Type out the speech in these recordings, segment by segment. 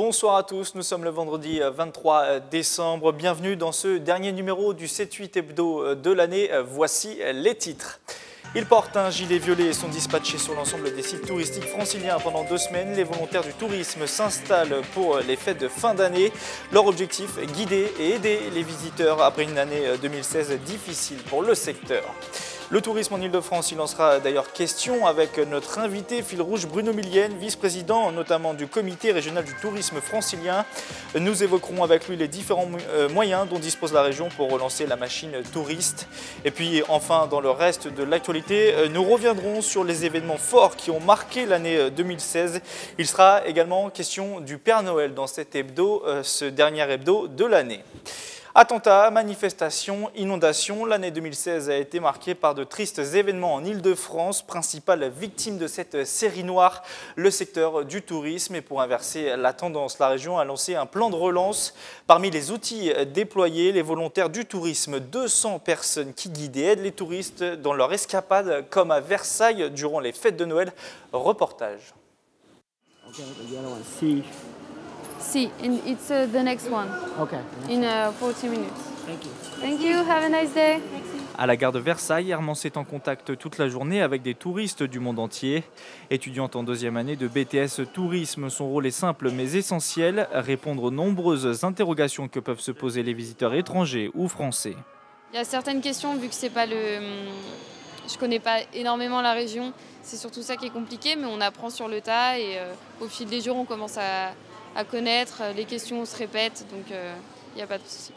Bonsoir à tous, nous sommes le vendredi 23 décembre. Bienvenue dans ce dernier numéro du 7-8 hebdo de l'année. Voici les titres. Ils portent un gilet violet et sont dispatchés sur l'ensemble des sites touristiques franciliens pendant 2 semaines. Les volontaires du tourisme s'installent pour les fêtes de fin d'année. Leur objectif, guider et aider les visiteurs après une année 2016 difficile pour le secteur. Le tourisme en Ile-de-France, il en sera d'ailleurs question avec notre invité fil rouge Bruno Millienne, vice-président notamment du comité régional du tourisme francilien. Nous évoquerons avec lui les différents moyens dont dispose la région pour relancer la machine touriste. Et puis enfin, dans le reste de l'actualité, nous reviendrons sur les événements forts qui ont marqué l'année 2016. Il sera également question du Père Noël dans cet hebdo, ce dernier hebdo de l'année. Attentats, manifestations, inondations, l'année 2016 a été marquée par de tristes événements en Ile-de-France. Principale victime de cette série noire, le secteur du tourisme. Et pour inverser la tendance, la région a lancé un plan de relance. Parmi les outils déployés, les volontaires du tourisme, 200 personnes qui guident et aident les touristes dans leur escapade, comme à Versailles durant les fêtes de Noël. Reportage. See, and it's the next one. Okay. In 40 minutes. Thank you. Thank you. Have a nice day. À la gare de Versailles, Hermance est en contact toute la journée avec des touristes du monde entier. Étudiante en 2e année de BTS Tourisme, son rôle est simple mais essentiel, répondre aux nombreuses interrogations que peuvent se poser les visiteurs étrangers ou français. Il y a certaines questions, vu que c'est pas je connais pas énormément la région, c'est surtout ça qui est compliqué, mais on apprend sur le tas et au fil des jours, on commence à connaître, les questions se répètent, donc il n'y a pas de souci.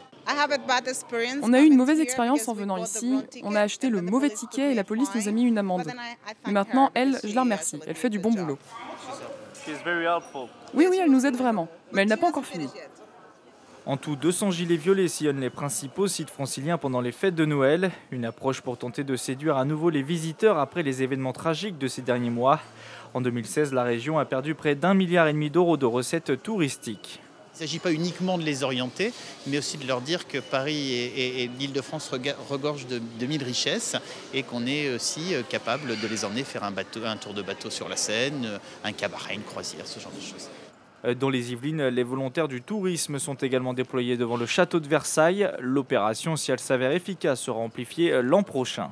On a eu une mauvaise expérience en venant ici, on a acheté le mauvais ticket et la police nous a mis une amende. Mais maintenant, elle, je la remercie, elle fait du bon boulot. Oui, elle nous aide vraiment, mais elle n'a pas encore fini. En tout, 200 gilets violets sillonnent les principaux sites franciliens pendant les fêtes de Noël. Une approche pour tenter de séduire à nouveau les visiteurs après les événements tragiques de ces derniers mois. En 2016, la région a perdu près d'1,5 milliard d'euros de recettes touristiques. Il ne s'agit pas uniquement de les orienter, mais aussi de leur dire que Paris et l'Île-de-France regorgent de 1000 richesses et qu'on est aussi capable de les emmener faire un tour de bateau sur la Seine, un cabaret, une croisière, ce genre de choses. Dans les Yvelines, les volontaires du tourisme sont également déployés devant le château de Versailles. L'opération, si elle s'avère efficace, sera amplifiée l'an prochain.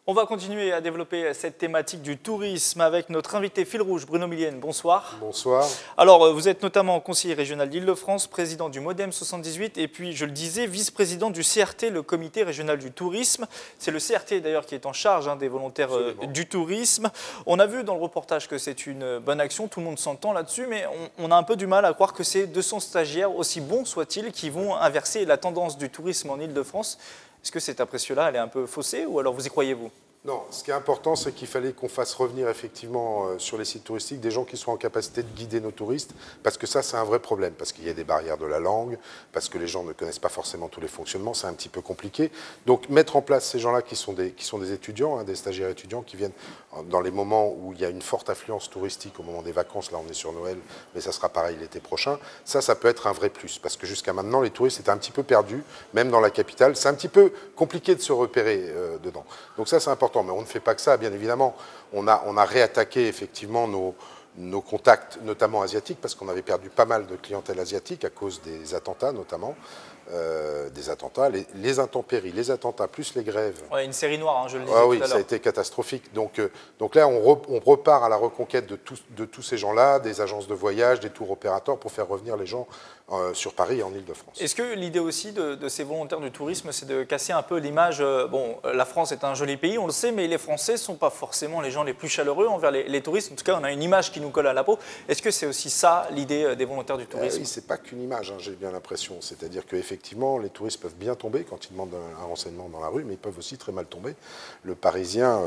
On va continuer à développer cette thématique du tourisme avec notre invité fil rouge, Bruno Millienne. Bonsoir. Bonsoir. Alors, vous êtes notamment conseiller régional d'Île-de-France, président du MODEM 78 et puis, je le disais, vice-président du CRT, le comité régional du tourisme. C'est le CRT d'ailleurs qui est en charge des volontaires du tourisme. On a vu dans le reportage que c'est une bonne action, tout le monde s'entend là-dessus, mais on a un peu du mal à croire que ces 200 stagiaires, aussi bons soient-ils, qui vont inverser la tendance du tourisme en Île-de-France. Est-ce que cette impression-là, elle est un peu faussée ou alors vous y croyez-vous ? Non, ce qui est important, c'est qu'il fallait qu'on fasse revenir effectivement sur les sites touristiques des gens qui soient en capacité de guider nos touristes, parce que ça, c'est un vrai problème, parce qu'il y a des barrières de la langue, parce que les gens ne connaissent pas forcément tous les fonctionnements, c'est un petit peu compliqué. Donc, mettre en place ces gens-là qui sont des étudiants, des stagiaires étudiants, qui viennent dans les moments où il y a une forte affluence touristique, au moment des vacances, là on est sur Noël, mais ça sera pareil l'été prochain, ça peut être un vrai plus, parce que jusqu'à maintenant, les touristes étaient un petit peu perdus, même dans la capitale, c'est un petit peu compliqué de se repérer dedans. Donc ça, c'est important. Mais on ne fait pas que ça, bien évidemment. On a réattaqué effectivement nos contacts, notamment asiatiques, parce qu'on avait perdu pas mal de clientèle asiatique à cause des attentats, notamment. Des attentats, les intempéries, les attentats, plus les grèves. Ouais, une série noire, je le disais tout à l'heure. Oui, ça a été catastrophique. Donc là, on repart à la reconquête de tous ces gens-là, des agences de voyage, des tours opérateurs, pour faire revenir les gens sur Paris et en Ile-de-France. Est-ce que l'idée aussi de ces volontaires du tourisme, c'est de casser un peu l'image, bon, la France est un joli pays, on le sait, mais les Français ne sont pas forcément les gens les plus chaleureux envers les touristes. En tout cas, on a une image qui nous colle à la peau. Est-ce que c'est aussi ça, l'idée des volontaires du tourisme? Oui, c'est pas qu'une image, j'ai bien l'impression. C'est-à-dire qu'effectivement, les touristes peuvent bien tomber quand ils demandent un renseignement dans la rue, mais ils peuvent aussi très mal tomber. Le Parisien,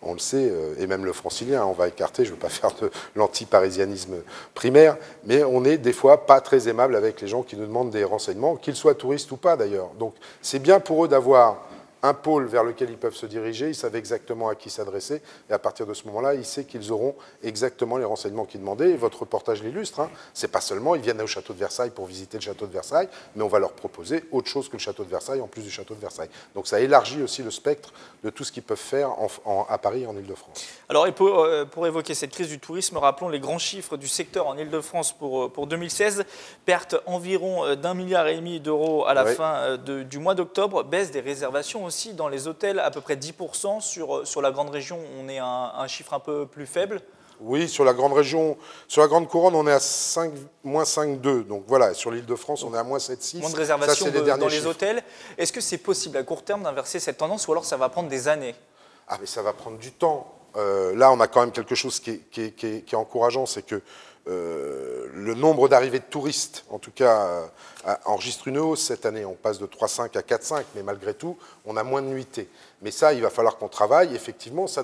on le sait, et même le Francilien, on va écarter, je ne veux pas faire de l'anti-parisianisme primaire, mais on est des fois pas très aimable avec les gens qui nous demandent des renseignements, qu'ils soient touristes ou pas d'ailleurs. Donc c'est bien pour eux d'avoir un pôle vers lequel ils peuvent se diriger, ils savent exactement à qui s'adresser, et à partir de ce moment-là, ils savent qu'ils auront exactement les renseignements qu'ils demandaient, et votre reportage l'illustre, hein. C'est pas seulement, ils viennent au château de Versailles pour visiter le château de Versailles, mais on va leur proposer autre chose que le château de Versailles, en plus du château de Versailles. Donc ça élargit aussi le spectre de tout ce qu'ils peuvent faire à Paris et en Ile-de-France. Alors, et pour évoquer cette crise du tourisme, rappelons les grands chiffres du secteur en Ile-de-France pour 2016, perte environ d'1,5 milliard d'euros à la fin du mois d'octobre, baisse des réservations aussi dans les hôtels, à peu près 10%. Sur la grande région, on est à un chiffre un peu plus faible. Oui, sur la grande région, sur la grande couronne, on est à moins 5,2. Donc voilà, sur l'Île-de-France, on est à moins 7,6. Moins de réservations dans les chiffres. hôtels. Est-ce que c'est possible à court terme d'inverser cette tendance ou alors ça va prendre des années? Ah, mais ça va prendre du temps. Là, on a quand même quelque chose qui est encourageant, c'est que le nombre d'arrivées de touristes, en tout cas, enregistre une hausse cette année. On passe de 3,5 à 4,5, mais malgré tout, on a moins de nuitées. Mais ça, il va falloir qu'on travaille. Effectivement, ça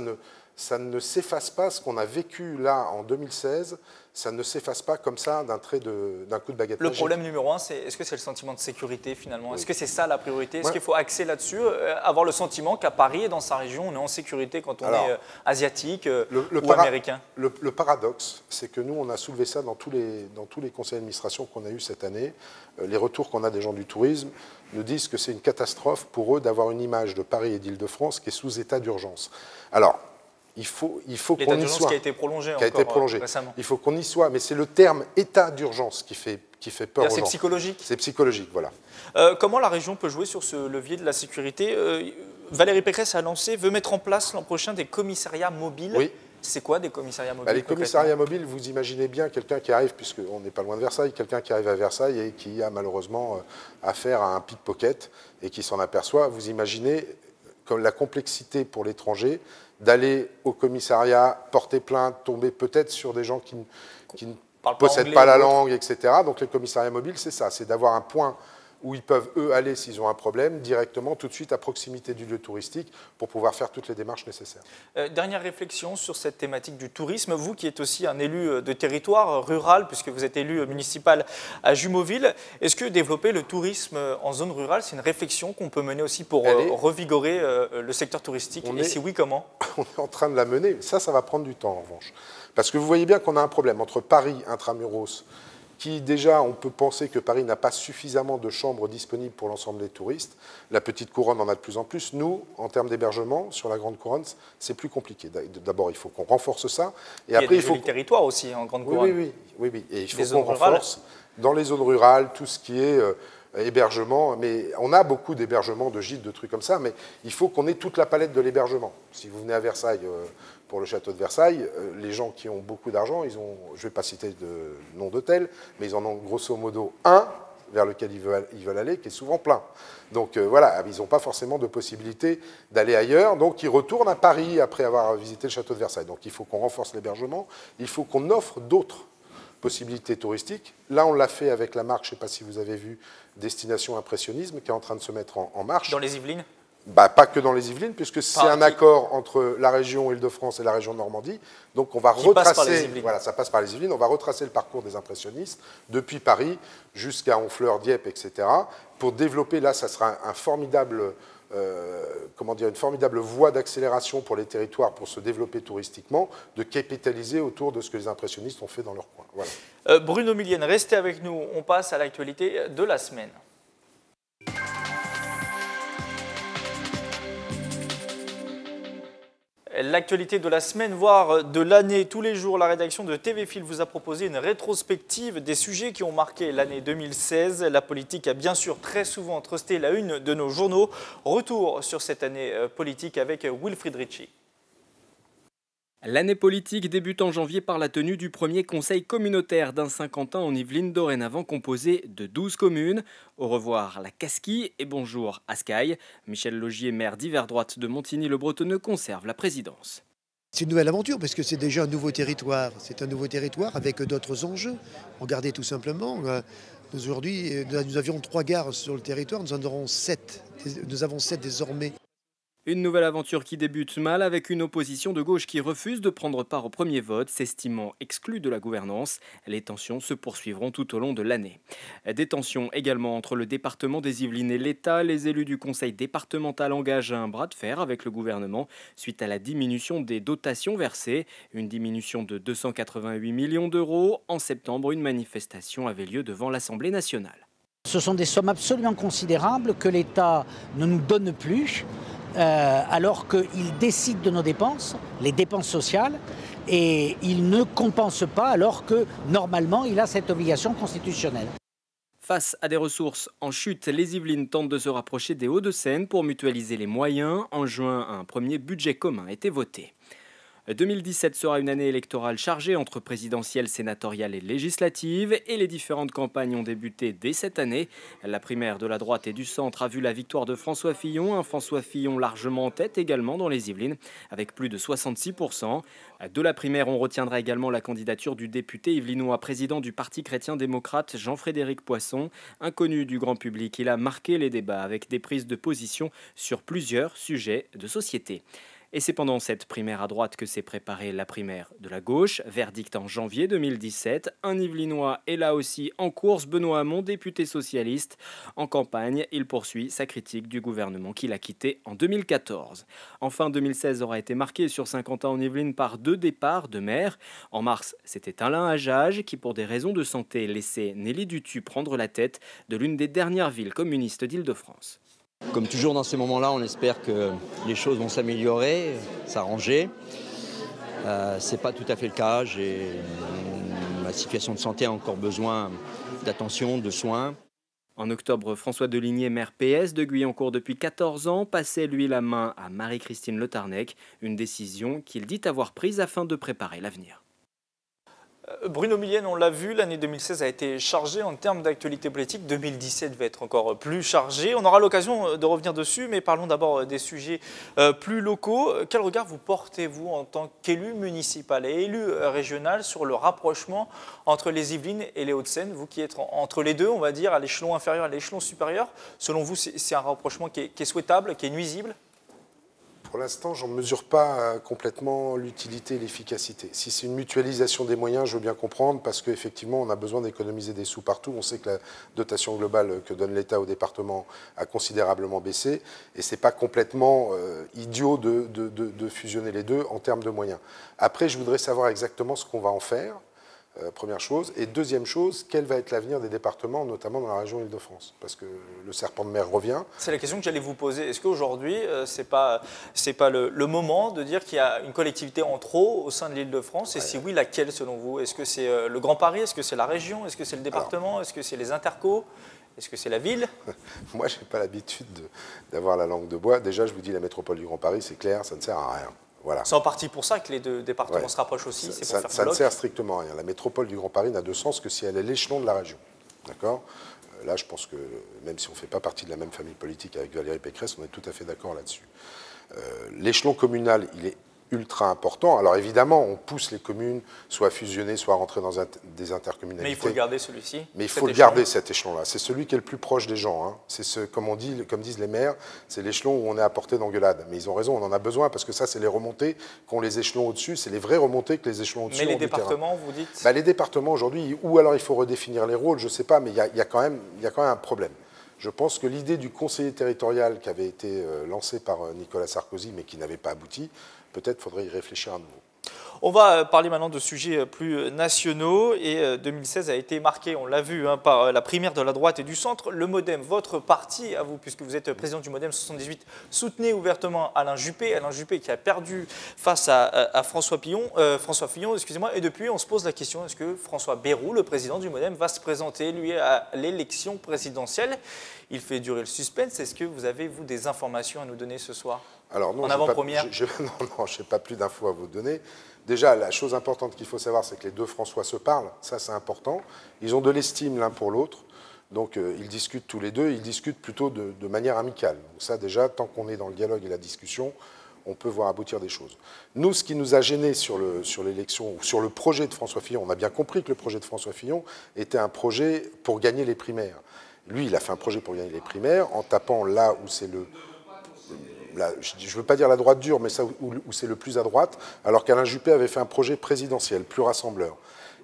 ne s'efface pas. Ce qu'on a vécu là en 2016, ça ne s'efface pas comme ça d'un coup de baguette magique. Le problème numéro un, est-ce que c'est le sentiment de sécurité finalement? Oui. Est-ce que c'est ça la priorité? Est-ce qu'il faut axer là-dessus, avoir le sentiment qu'à Paris et dans sa région, on est en sécurité quand on est asiatique ou américain? Le paradoxe, c'est que nous, on a soulevé ça dans tous les conseils d'administration qu'on a eu cette année. Les retours qu'on a des gens du tourisme nous disent que c'est une catastrophe pour eux d'avoir une image de Paris et d'Île-de-France qui est sous état d'urgence. Alors, il faut qu'on y soit. Qui a été prolongé récemment. Il faut qu'on y soit, mais c'est le terme état d'urgence qui fait peur aux gens. C'est psychologique. C'est psychologique, voilà. Comment la région peut jouer sur ce levier de la sécurité? Valérie Pécresse veut mettre en place l'an prochain des commissariats mobiles. Oui. C'est quoi des commissariats mobiles? Les commissariats mobiles, vous imaginez bien quelqu'un qui arrive, puisqu'on n'est pas loin de Versailles, quelqu'un qui arrive à Versailles et qui a malheureusement affaire à un pickpocket et qui s'en aperçoit. Vous imaginez comme la complexité pour l'étranger d'aller au commissariat, porter plainte, tomber peut-être sur des gens qui ne possèdent pas la langue, etc. Donc les commissariats mobiles, c'est ça, c'est d'avoir un point où ils peuvent, eux, aller, s'ils ont un problème, directement, tout de suite, à proximité du lieu touristique, pour pouvoir faire toutes les démarches nécessaires. Dernière réflexion sur cette thématique du tourisme. Vous qui êtes aussi un élu de territoire rural, puisque vous êtes élu municipal à Jumeauville, est-ce que développer le tourisme en zone rurale, c'est une réflexion qu'on peut mener aussi pour revigorer le secteur touristique? Et si oui, comment? On est en train de la mener. Ça va prendre du temps, en revanche. Parce que vous voyez bien qu'on a un problème entre Paris, intramuros, qui déjà, on peut penser que Paris n'a pas suffisamment de chambres disponibles pour l'ensemble des touristes. La petite couronne en a de plus en plus. Nous, en termes d'hébergement, sur la grande couronne, c'est plus compliqué. D'abord, il faut qu'on renforce ça. Et après, il faut territoire aussi en grande couronne. Oui. Et il faut qu'on renforce dans les zones rurales tout ce qui est hébergement. Mais on a beaucoup d'hébergements, de gîtes, de trucs comme ça, mais il faut qu'on ait toute la palette de l'hébergement. Si vous venez à Versailles, pour le château de Versailles, les gens qui ont beaucoup d'argent, je ne vais pas citer de nom d'hôtel, mais ils en ont grosso modo un vers lequel ils veulent aller, qui est souvent plein. Donc voilà, ils n'ont pas forcément de possibilité d'aller ailleurs, donc ils retournent à Paris après avoir visité le château de Versailles. Donc il faut qu'on renforce l'hébergement, il faut qu'on offre d'autres possibilités touristiques. Là, on l'a fait avec la marque, je ne sais pas si vous avez vu, Destination Impressionnisme, qui est en train de se mettre en marche. Dans les Yvelines? Pas que dans les Yvelines, puisque c'est un accord entre la région Île-de-France et la région Normandie. Donc on va retracer, voilà, ça passe par les Yvelines, on va retracer le parcours des impressionnistes depuis Paris jusqu'à Honfleur, Dieppe, etc. Pour développer, là, ça sera un formidable, une formidable voie d'accélération pour les territoires pour se développer touristiquement, de capitaliser autour de ce que les impressionnistes ont fait dans leur coin. Voilà. Bruno Millienne, restez avec nous, on passe à l'actualité de la semaine. L'actualité de la semaine, voire de l'année, tous les jours, la rédaction de TV Fil vous a proposé une rétrospective des sujets qui ont marqué l'année 2016. La politique a bien sûr très souvent trusté la une de nos journaux. Retour sur cette année politique avec Wilfried Ritchie. L'année politique débute en janvier par la tenue du premier conseil communautaire d'Ain-Saint-Quentin en Yvelines, dorénavant composé de 12 communes. Au revoir la Casquille et bonjour Ascaille. Michel Logier, maire d'hiver droite de Montigny-le-Bretonneux, conserve la présidence. C'est une nouvelle aventure parce que c'est déjà un nouveau territoire. C'est un nouveau territoire avec d'autres enjeux. Regardez tout simplement, aujourd'hui nous avions 3 gares sur le territoire, nous en aurons 7. Nous avons 7 désormais. Une nouvelle aventure qui débute mal avec une opposition de gauche qui refuse de prendre part au premier vote, s'estimant exclue de la gouvernance. Les tensions se poursuivront tout au long de l'année. Des tensions également entre le département des Yvelines et l'État. Les élus du conseil départemental engagent un bras de fer avec le gouvernement suite à la diminution des dotations versées. Une diminution de 288 millions d'euros. En septembre, une manifestation avait lieu devant l'Assemblée nationale. Ce sont des sommes absolument considérables que l'État ne nous donne plus. Alors qu'il décide de nos dépenses, les dépenses sociales, et il ne compense pas alors que normalement il a cette obligation constitutionnelle. Face à des ressources en chute, les Yvelines tentent de se rapprocher des Hauts-de-Seine pour mutualiser les moyens. En juin, un premier budget commun a été voté. 2017 sera une année électorale chargée entre présidentielle, sénatoriale et législative, et les différentes campagnes ont débuté dès cette année. La primaire de la droite et du centre a vu la victoire de François Fillon, un François Fillon largement en tête également dans les Yvelines, avec plus de 66%. De la primaire, on retiendra également la candidature du député yvelinois président du Parti chrétien-démocrate Jean-Frédéric Poisson. Inconnu du grand public, il a marqué les débats avec des prises de position sur plusieurs sujets de société. Et c'est pendant cette primaire à droite que s'est préparée la primaire de la gauche. Verdict en janvier 2017. Un Yvelinois est là aussi en course. Benoît Hamon, député socialiste. En campagne, il poursuit sa critique du gouvernement qu'il a quitté en 2014. Enfin, 2016 aura été marqué sur Saint-Quentin en Yvelines par 2 départs de maires. En mars, c'était Alain Hajaj qui, pour des raisons de santé, laissait Nelly Dutu prendre la tête de l'une des dernières villes communistes d'Île-de-France. Comme toujours dans ces moments-là, on espère que les choses vont s'améliorer, s'arranger. Ce n'est pas tout à fait le cas. Ma situation de santé a encore besoin d'attention, de soins. En octobre, François Deligné, maire PS de Guyancourt depuis 14 ans, passait lui la main à Marie-Christine Le Tarnec, une décision qu'il dit avoir prise afin de préparer l'avenir. Bruno Millienne, on l'a vu, l'année 2016 a été chargée en termes d'actualité politique. 2017 va être encore plus chargé. On aura l'occasion de revenir dessus, mais parlons d'abord des sujets plus locaux. Quel regard vous portez-vous en tant qu'élu municipal et élu régional sur le rapprochement entre les Yvelines et les Hauts-de-Seine? Vous qui êtes entre les deux, on va dire, à l'échelon inférieur, à l'échelon supérieur, selon vous, c'est un rapprochement qui est souhaitable, qui est nuisible? Pour l'instant, je ne mesure pas complètement l'utilité et l'efficacité. Si c'est une mutualisation des moyens, je veux bien comprendre, parce qu'effectivement, on a besoin d'économiser des sous partout. On sait que la dotation globale que donne l'État au département a considérablement baissé, et ce n'est pas complètement idiot de fusionner les deux en termes de moyens. Après, je voudrais savoir exactement ce qu'on va en faire. Première chose. Et deuxième chose, quel va être l'avenir des départements, notamment dans la région Île-de-France? Parce que le serpent de mer revient. C'est la question que j'allais vous poser. Est-ce qu'aujourd'hui, ce n'est pas le moment de dire qu'il y a une collectivité en trop au sein de l'Île-de-France? Et si oui, laquelle selon vous? Est-ce que c'est le Grand Paris? Est-ce que c'est la région? Est-ce que c'est le département? Est-ce que c'est les intercos? Est-ce que c'est la ville? Moi, je n'ai pas l'habitude d'avoir la langue de bois. Déjà, je vous dis, la métropole du Grand Paris, c'est clair, ça ne sert à rien. Voilà. C'est en partie pour ça que les deux départements se rapprochent aussi. Ça ne sert strictement à rien. La métropole du Grand Paris n'a de sens que si elle est l'échelon de la région. D'accord ? Là, je pense que même si on ne fait pas partie de la même famille politique avec Valérie Pécresse, on est tout à fait d'accord là-dessus. L'échelon communal, il est ultra important. Alors évidemment, on pousse les communes soit à fusionner, soit à rentrer dans des intercommunalités. Mais il faut le garder celui-ci. Mais il faut le garder cet échelon-là. C'est celui qui est le plus proche des gens. Hein. C'est comme disent les maires, c'est l'échelon où on est à portée d'engueulade. Mais ils ont raison, on en a besoin parce que ça, c'est les remontées qu'ont les échelons au-dessus. C'est les vraies remontées que les échelons au-dessus. Mais les départements, vous dites les départements aujourd'hui, ou alors il faut redéfinir les rôles, je ne sais pas, mais il y a quand même un problème. Je pense que l'idée du conseiller territorial qui avait été lancée par Nicolas Sarkozy, mais qui n'avait pas abouti, peut-être faudrait y réfléchir à nouveau. On va parler maintenant de sujets plus nationaux et 2016 a été marqué, on l'a vu, par la primaire de la droite et du centre. Le MoDem, votre parti, à vous, puisque vous êtes président du MoDem 78, soutenez ouvertement Alain Juppé qui a perdu face à François Fillon, excusez-moi, et depuis on se pose la question, est-ce que François Bayrou, le président du MoDem, va se présenter lui à l'élection présidentielle? Il fait durer le suspense. Est-ce que vous avez, vous, des informations à nous donner ce soir? Alors non, en avant-première? Non, je n'ai pas plus d'infos à vous donner. Déjà, la chose importante qu'il faut savoir, c'est que les deux François se parlent. Ça, c'est important. Ils ont de l'estime l'un pour l'autre. Donc, ils discutent tous les deux. Ils discutent plutôt de manière amicale. Donc ça, déjà, tant qu'on est dans le dialogue et la discussion, on peut voir aboutir des choses. Nous, ce qui nous a gênés sur l'élection, ou sur le projet de François Fillon, on a bien compris que le projet de François Fillon était un projet pour gagner les primaires. Lui, il a fait un projet pour gagner les primaires en tapant là où c'est je ne veux pas dire la droite dure, mais ça où c'est le plus à droite, alors qu'Alain Juppé avait fait un projet présidentiel, plus rassembleur.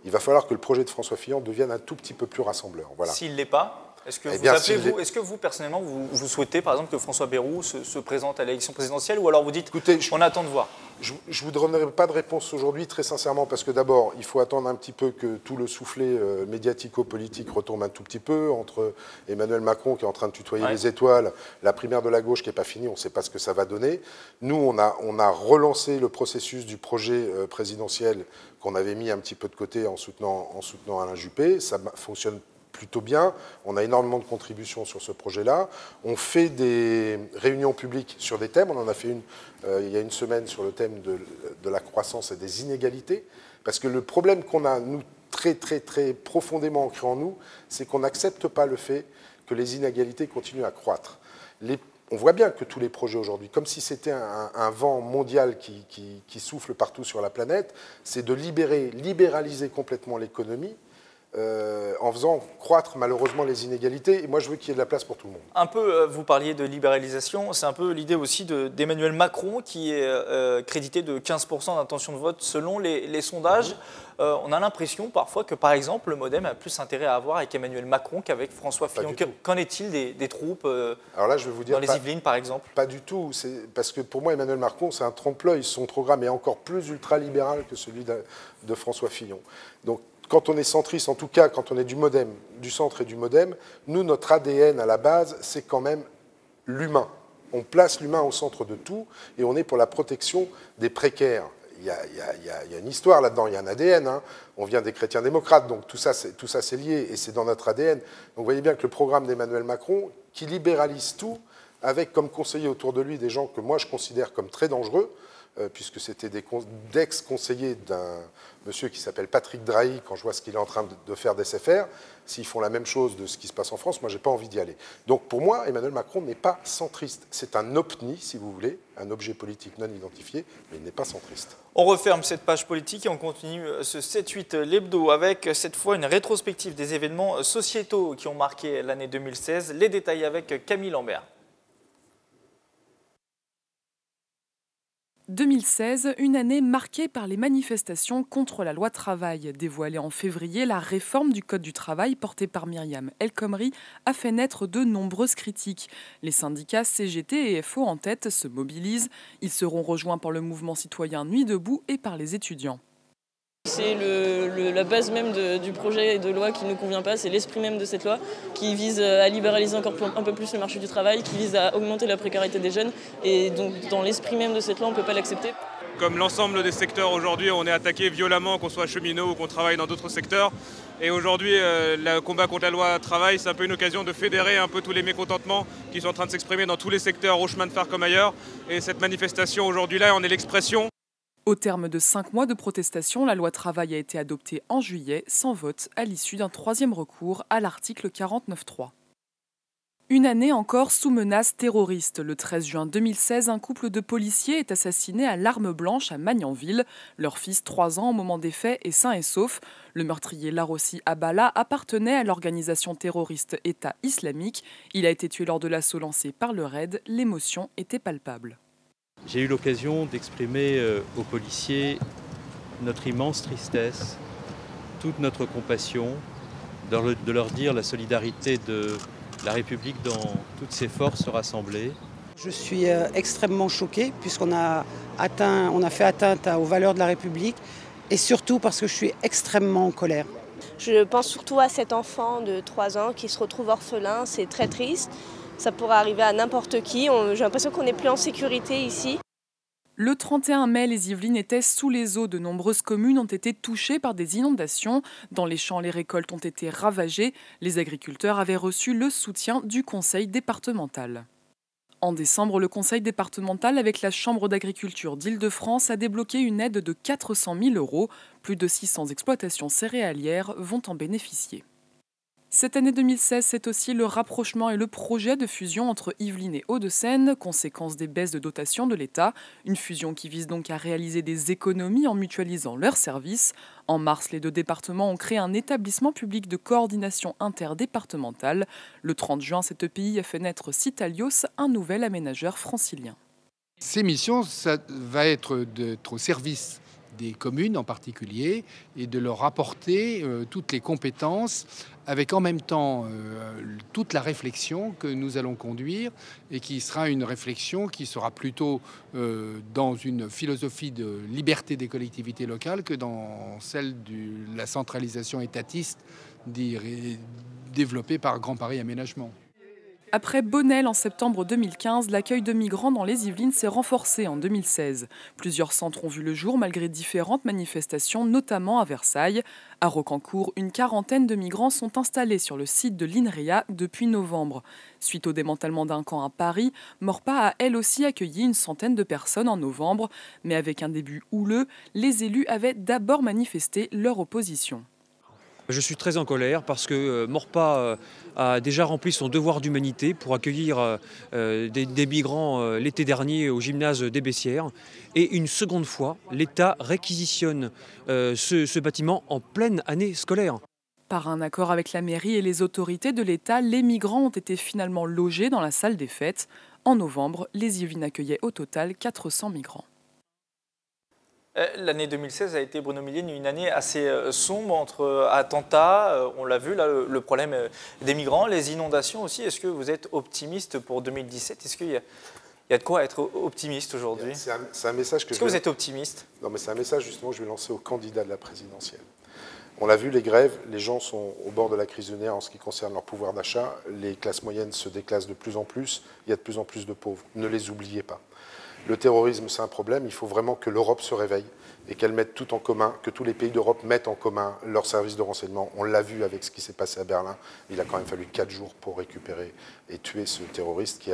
Il va falloir que le projet de François Fillon devienne un tout petit peu plus rassembleur. Voilà. S'il ne l'est pas, est-ce que vous, personnellement, vous souhaitez, par exemple, que François Bayrou se présente à l'élection présidentielle, ou alors vous dites, écoutez, on attend de voir? Je ne vous donnerai pas de réponse aujourd'hui, très sincèrement, parce que d'abord, il faut attendre un petit peu que tout le soufflet médiatico-politique retombe un tout petit peu, entre Emmanuel Macron qui est en train de tutoyer les étoiles, la primaire de la gauche qui n'est pas finie, on ne sait pas ce que ça va donner. Nous, on a relancé le processus du projet présidentiel qu'on avait mis un petit peu de côté en soutenant Alain Juppé. Ça fonctionne plutôt bien. On a énormément de contributions sur ce projet-là. On fait des réunions publiques sur des thèmes. On en a fait une il y a une semaine sur le thème de la croissance et des inégalités. Parce que le problème qu'on a, nous, très, très, très profondément ancré en nous, c'est qu'on n'accepte pas le fait que les inégalités continuent à croître. On voit bien que tous les projets aujourd'hui, comme si c'était un vent mondial qui souffle partout sur la planète, c'est de libéraliser complètement l'économie, en faisant croître malheureusement les inégalités. Et moi, je veux qu'il y ait de la place pour tout le monde. Un peu, vous parliez de libéralisation, c'est un peu l'idée aussi d'Emmanuel Macron qui est crédité de 15% d'intention de vote selon les sondages. On a l'impression parfois que, par exemple, le MoDem a plus intérêt à avoir avec Emmanuel Macron qu'avec François Fillon. Qu'en est-il des troupes Alors là, je vais vous dire, dans les Yvelines, par exemple? Pas du tout. Parce que pour moi, Emmanuel Macron, c'est un trompe-l'œil. Son programme est encore plus ultralibéral que celui de François Fillon. Donc, quand on est centriste, en tout cas quand on est du MoDem, du centre et du MoDem, nous, notre ADN à la base, c'est quand même l'humain. On place l'humain au centre de tout et on est pour la protection des précaires. Il y a une histoire là-dedans, il y a un ADN. Hein. On vient des chrétiens démocrates, donc tout ça c'est lié et c'est dans notre ADN. Donc vous voyez bien que le programme d'Emmanuel Macron, qui libéralise tout, avec comme conseillers autour de lui des gens que moi je considère comme très dangereux, puisque c'était d'ex-conseillers d'un monsieur qui s'appelle Patrick Drahi, quand je vois ce qu'il est en train de faire d'SFR, s'ils font la même chose de ce qui se passe en France, moi, je n'ai pas envie d'y aller. Donc, pour moi, Emmanuel Macron n'est pas centriste. C'est un OPNI, si vous voulez, un objet politique non identifié, mais il n'est pas centriste. On referme cette page politique et on continue ce 7-8 l'hebdo avec, cette fois, une rétrospective des événements sociétaux qui ont marqué l'année 2016. Les détails avec Camille Lambert. 2016, une année marquée par les manifestations contre la loi travail. Dévoilée en février, la réforme du Code du travail portée par Myriam El Khomri a fait naître de nombreuses critiques. Les syndicats CGT et FO en tête se mobilisent. Ils seront rejoints par le mouvement citoyen Nuit debout et par les étudiants. C'est la base même du projet de loi qui ne nous convient pas, c'est l'esprit même de cette loi qui vise à libéraliser encore un peu plus le marché du travail, qui vise à augmenter la précarité des jeunes et donc dans l'esprit même de cette loi on ne peut pas l'accepter. Comme l'ensemble des secteurs aujourd'hui, on est attaqué violemment, qu'on soit cheminot ou qu'on travaille dans d'autres secteurs. Et aujourd'hui, le combat contre la loi travail, c'est un peu une occasion de fédérer un peu tous les mécontentements qui sont en train de s'exprimer dans tous les secteurs, au chemin de fer comme ailleurs. Et cette manifestation aujourd'hui-là, on est l'expression. Au terme de 5 mois de protestation, la loi travail a été adoptée en juillet, sans vote, à l'issue d'un 3e recours à l'article 49.3. Une année encore sous menace terroriste. Le 13 juin 2016, un couple de policiers est assassiné à l'arme blanche à Magnanville. Leur fils, 3 ans au moment des faits, est sain et sauf. Le meurtrier Larossi Abala appartenait à l'organisation terroriste État islamique. Il a été tué lors de l'assaut lancé par le RAID. L'émotion était palpable. J'ai eu l'occasion d'exprimer aux policiers notre immense tristesse, toute notre compassion, de leur dire la solidarité de la République dans toutes ses forces rassemblées. Je suis extrêmement choquée puisqu'on a fait atteinte aux valeurs de la République et surtout parce que je suis extrêmement en colère. Je pense surtout à cet enfant de 3 ans qui se retrouve orphelin, c'est très triste. Ça pourrait arriver à n'importe qui. J'ai l'impression qu'on n'est plus en sécurité ici. Le 31 mai, les Yvelines étaient sous les eaux. De nombreuses communes ont été touchées par des inondations. Dans les champs, les récoltes ont été ravagées. Les agriculteurs avaient reçu le soutien du conseil départemental. En décembre, le conseil départemental, avec la Chambre d'agriculture d'Île-de-France, a débloqué une aide de 400 000 €. Plus de 600 exploitations céréalières vont en bénéficier. Cette année 2016, c'est aussi le rapprochement et le projet de fusion entre Yvelines et Hauts-de-Seine, conséquence des baisses de dotation de l'État. Une fusion qui vise donc à réaliser des économies en mutualisant leurs services. En mars, les 2 départements ont créé un établissement public de coordination interdépartementale. Le 30 juin, cet EPI a fait naître Citalios, un nouvel aménageur francilien. Ces missions, ça va être d'être au service des communes en particulier et de leur apporter toutes les compétences avec en même temps toute la réflexion que nous allons conduire et qui sera une réflexion qui sera plutôt dans une philosophie de liberté des collectivités locales que dans celle de la centralisation étatiste développée par Grand Paris Aménagement. Après Bonnel en septembre 2015, l'accueil de migrants dans les Yvelines s'est renforcé en 2016. Plusieurs centres ont vu le jour malgré différentes manifestations, notamment à Versailles. À Rocancourt, une quarantaine de migrants sont installés sur le site de l'INREA depuis novembre. Suite au démantèlement d'un camp à Paris, Morpa a elle aussi accueilli une centaine de personnes en novembre. Mais avec un début houleux, les élus avaient d'abord manifesté leur opposition. Je suis très en colère parce que Morpa a déjà rempli son devoir d'humanité pour accueillir des migrants l'été dernier au gymnase des Bessières. Et une seconde fois, l'État réquisitionne ce bâtiment en pleine année scolaire. Par un accord avec la mairie et les autorités de l'État, les migrants ont été finalement logés dans la salle des fêtes. En novembre, les Yvelines accueillaient au total 400 migrants. L'année 2016 a été, Bruno Millienne, une année assez sombre entre attentats, on l'a vu, là, le problème des migrants, les inondations aussi. Est-ce que vous êtes optimiste pour 2017 ? Est-ce qu'il y a de quoi être optimiste aujourd'hui ? C'est un message que Est-ce que vous êtes optimiste ? Non, mais c'est un message justement que je vais lancer aux candidats de la présidentielle. On l'a vu, les grèves, les gens sont au bord de la crise lunaire en ce qui concerne leur pouvoir d'achat. Les classes moyennes se déclassent de plus en plus. Il y a de plus en plus de pauvres. Ne les oubliez pas. Le terrorisme, c'est un problème. Il faut vraiment que l'Europe se réveille et qu'elle mette tout en commun, que tous les pays d'Europe mettent en commun leurs services de renseignement. On l'a vu avec ce qui s'est passé à Berlin. Il a quand même fallu 4 jours pour récupérer et tuer ce terroriste qui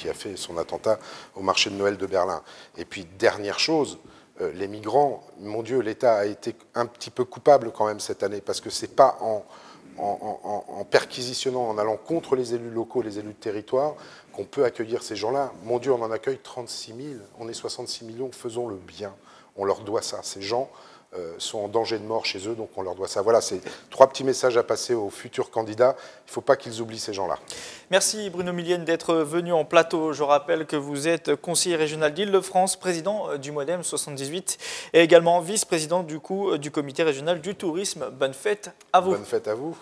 a fait son attentat au marché de Noël de Berlin. Et puis, dernière chose, les migrants, mon Dieu, l'État a été un petit peu coupable quand même cette année, parce que ce n'est pas en perquisitionnant, en allant contre les élus locaux, les élus de territoire, qu'on peut accueillir ces gens-là. Mon Dieu, on en accueille 36 000, on est 66 millions, faisons le bien. On leur doit ça. Ces gens sont en danger de mort chez eux, donc on leur doit ça. Voilà, c'est 3 petits messages à passer aux futurs candidats. Il ne faut pas qu'ils oublient ces gens-là. Merci Bruno Millienne d'être venu en plateau. Je rappelle que vous êtes conseiller régional d'Île-de-France, président du MODEM 78 et également vice-président du comité régional du tourisme. Bonne fête à vous. Bonne fête à vous.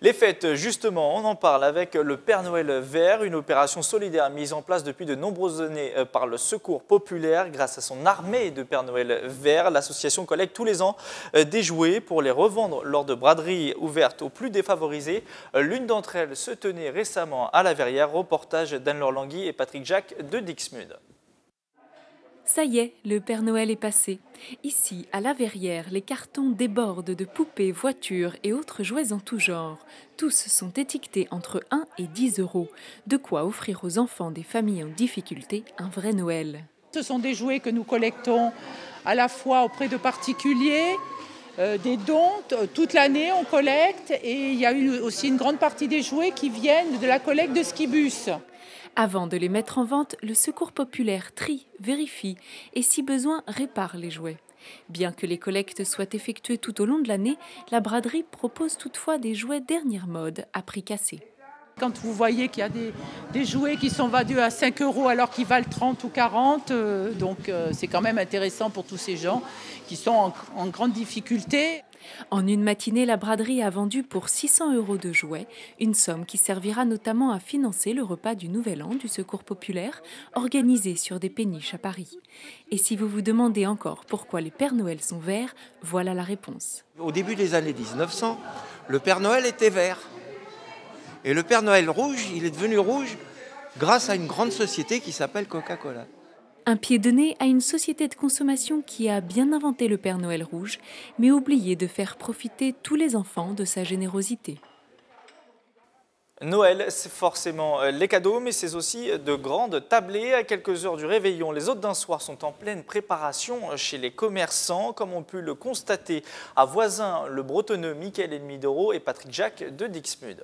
Les fêtes, justement, on en parle avec le Père Noël vert, une opération solidaire mise en place depuis de nombreuses années par le Secours populaire. Grâce à son armée de Père Noël vert, l'association collecte tous les ans des jouets pour les revendre lors de braderies ouvertes aux plus défavorisés. L'une d'entre elles se tenait récemment à la Verrière. Reportage d'Anne-Laure Langui et Patrick Jacques de Dixmude. Ça y est, le Père Noël est passé. Ici, à la Verrière, les cartons débordent de poupées, voitures et autres jouets en tout genre. Tous sont étiquetés entre 1 et 10 €. De quoi offrir aux enfants des familles en difficulté un vrai Noël. Ce sont des jouets que nous collectons à la fois auprès de particuliers, des dons. Toute l'année, on collecte. Et il y a eu aussi une grande partie des jouets qui viennent de la collecte de skibus. Avant de les mettre en vente, le Secours populaire trie, vérifie et si besoin répare les jouets. Bien que les collectes soient effectuées tout au long de l'année, la braderie propose toutefois des jouets dernière mode à prix cassé. Quand vous voyez qu'il y a des jouets qui sont vendus à 5 € alors qu'ils valent 30 ou 40, donc c'est quand même intéressant pour tous ces gens qui sont en grande difficulté. En une matinée, la braderie a vendu pour 600 € de jouets, une somme qui servira notamment à financer le repas du Nouvel An du Secours populaire, organisé sur des péniches à Paris. Et si vous vous demandez encore pourquoi les Pères Noël sont verts, voilà la réponse. Au début des années 1900, le Père Noël était vert. Et le Père Noël rouge, il est devenu rouge grâce à une grande société qui s'appelle Coca-Cola. Un pied de nez à une société de consommation qui a bien inventé le Père Noël rouge, mais oublié de faire profiter tous les enfants de sa générosité. Noël, c'est forcément les cadeaux, mais c'est aussi de grandes tablées. À quelques heures du réveillon, les hôtes d'un soir sont en pleine préparation chez les commerçants, comme on peut le constater à Voisin, le bretonneux Mickaël Edmidoro et Patrick Jacques de Dixmude.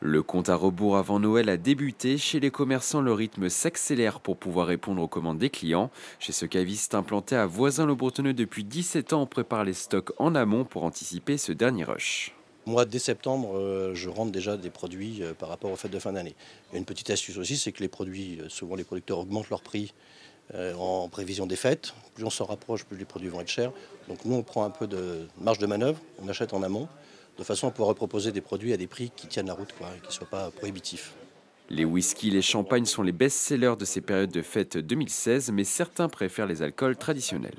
Le compte à rebours avant Noël a débuté. Chez les commerçants, le rythme s'accélère pour pouvoir répondre aux commandes des clients. Chez ce caviste implanté à Voisin-le-Bretonneux depuis 17 ans, on prépare les stocks en amont pour anticiper ce dernier rush. Moi, dès septembre, je rentre déjà des produits par rapport aux fêtes de fin d'année. Il y a une petite astuce aussi, c'est que les produits, souvent les producteurs augmentent leur prix en prévision des fêtes. Plus on s'en rapproche, plus les produits vont être chers. Donc nous, on prend un peu de marge de manœuvre, on achète en amont, de façon à pouvoir proposer des produits à des prix qui tiennent la route, et qui ne soient pas prohibitifs. Les whiskies et les champagnes sont les best-sellers de ces périodes de fête 2016, mais certains préfèrent les alcools traditionnels.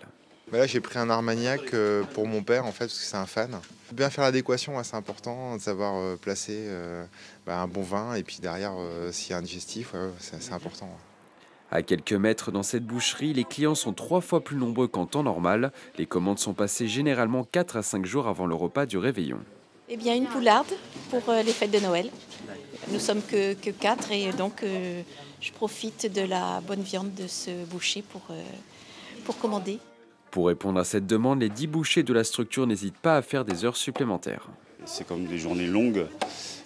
Là, j'ai pris un Armagnac pour mon père, en fait, parce que c'est un fan. Bien faire l'adéquation, c'est important, de savoir placer un bon vin, et puis derrière, s'il y a un digestif, c'est important. À quelques mètres dans cette boucherie, les clients sont 3 fois plus nombreux qu'en temps normal. Les commandes sont passées généralement 4 à 5 jours avant le repas du réveillon. Eh bien, une poularde pour les fêtes de Noël. Nous sommes que 4 et donc je profite de la bonne viande de ce boucher pour commander. Pour répondre à cette demande, les 10 bouchers de la structure n'hésitent pas à faire des heures supplémentaires. C'est comme des journées longues.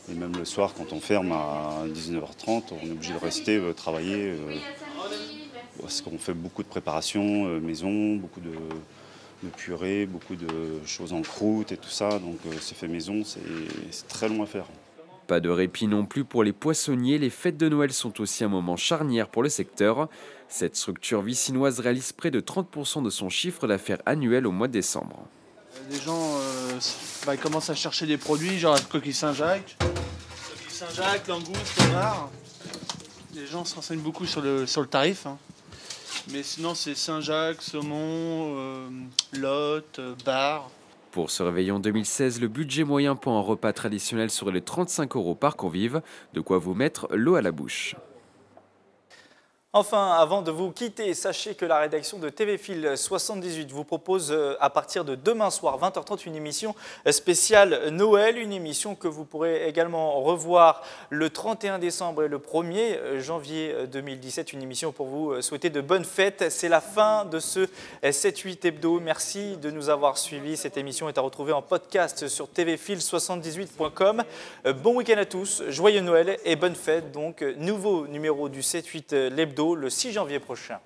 Et même le soir, quand on ferme à 19h30, on est obligé de rester travailler. Parce qu'on fait beaucoup de préparations maison, beaucoup de purée, beaucoup de choses en croûte et tout ça. Donc c'est fait maison, c'est très long à faire. Pas de répit non plus pour les poissonniers. Les fêtes de Noël sont aussi un moment charnière pour le secteur. Cette structure vicinoise réalise près de 30% de son chiffre d'affaires annuel au mois de décembre. Les gens ils commencent à chercher des produits, genre la coquille Saint-Jacques, langouste, homard. Les gens se renseignent beaucoup sur le tarif. Mais sinon, c'est Saint-Jacques, saumon, lotte, bar. Pour ce réveillon 2016, le budget moyen pour un repas traditionnel serait de 35 € par convive, de quoi vous mettre l'eau à la bouche. Enfin, avant de vous quitter, sachez que la rédaction de TV Fil 78 vous propose à partir de demain soir 20h30 une émission spéciale Noël, une émission que vous pourrez également revoir le 31 décembre et le 1er janvier 2017, une émission pour vous souhaiter de bonnes fêtes. C'est la fin de ce 7-8 hebdo. Merci de nous avoir suivis. Cette émission est à retrouver en podcast sur tvfil78.com. Bon week-end à tous, joyeux Noël et bonnes fêtes. Donc, nouveau numéro du 7-8 l'hebdo le 6 janvier prochain.